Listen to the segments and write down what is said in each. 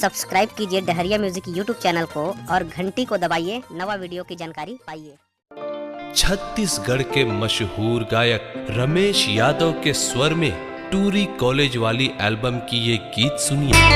Subscribe कीजिए डहरिया music YouTube channel को और घंटी को दबाइए नवा वीडियो की जानकारी पाइए। छत्तीसगढ़ के मशहूर गायक रमेश यादव के स्वर में टूरी कॉलेज वाली एल्बम की ये गीत सुनिए।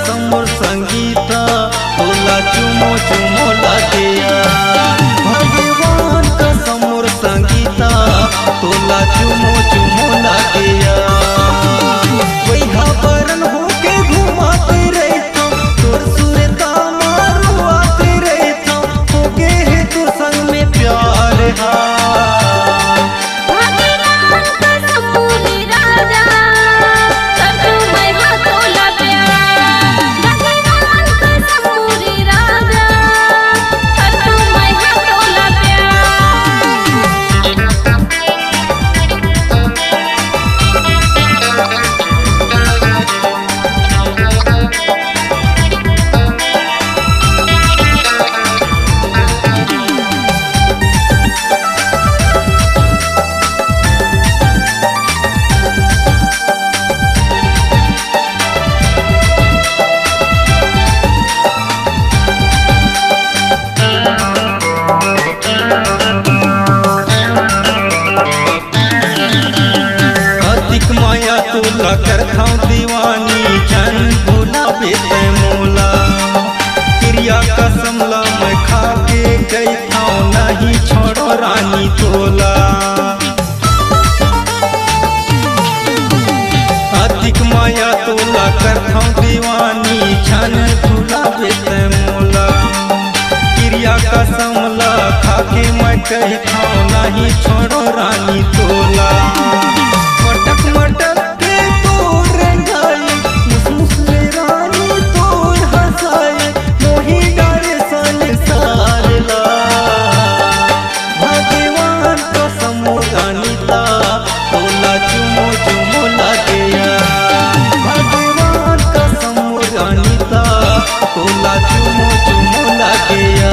समर संगीता तोला चुमो चुमो लागिया भगवान का समर संगीता तोला चुमो चुमो लागिया वैहा बरन होके घुमाते रहता तोर सुरता मारुआते रहता होके है तोर संग में प्यार हा तोला करता दीवानी जन भूला बेते मोला क्रिया कसम ला मैं खा के गई था नहीं छोड़ो रानी तोला अधिक माया तोला करता दीवानी जन भूला बेते मोला क्रिया कसम ला खा के मैं गई था नहीं छोड़ो रानी तोला मटक मटक तोला चुमो चुमो लागिया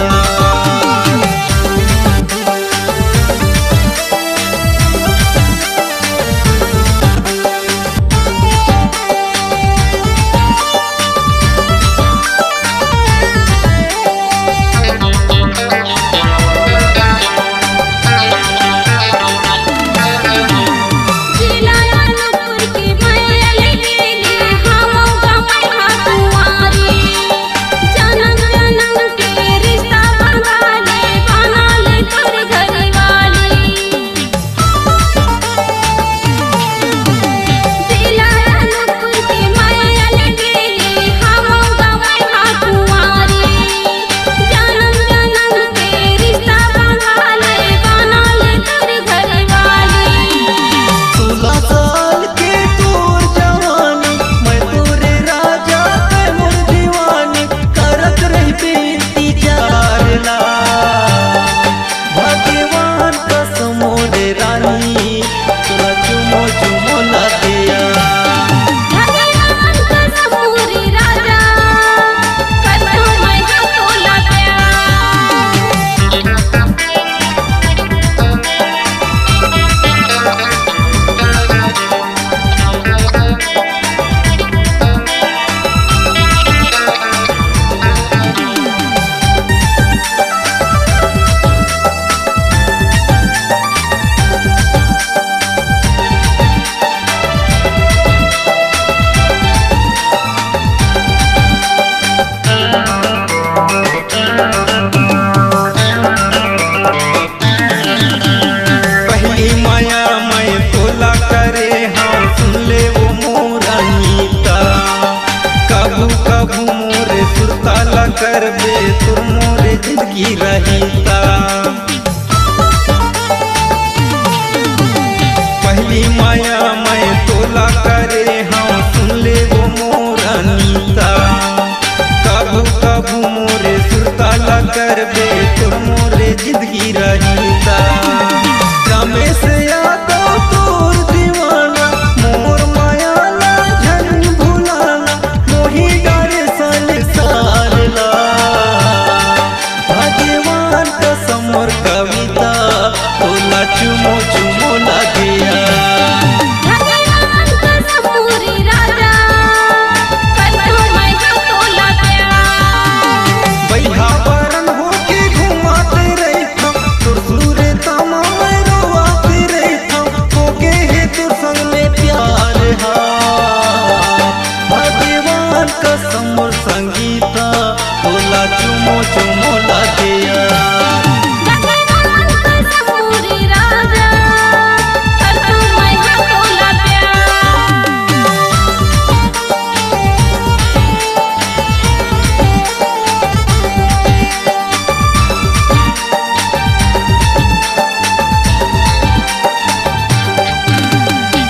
करबे तुर मोर जिंदगी रही ता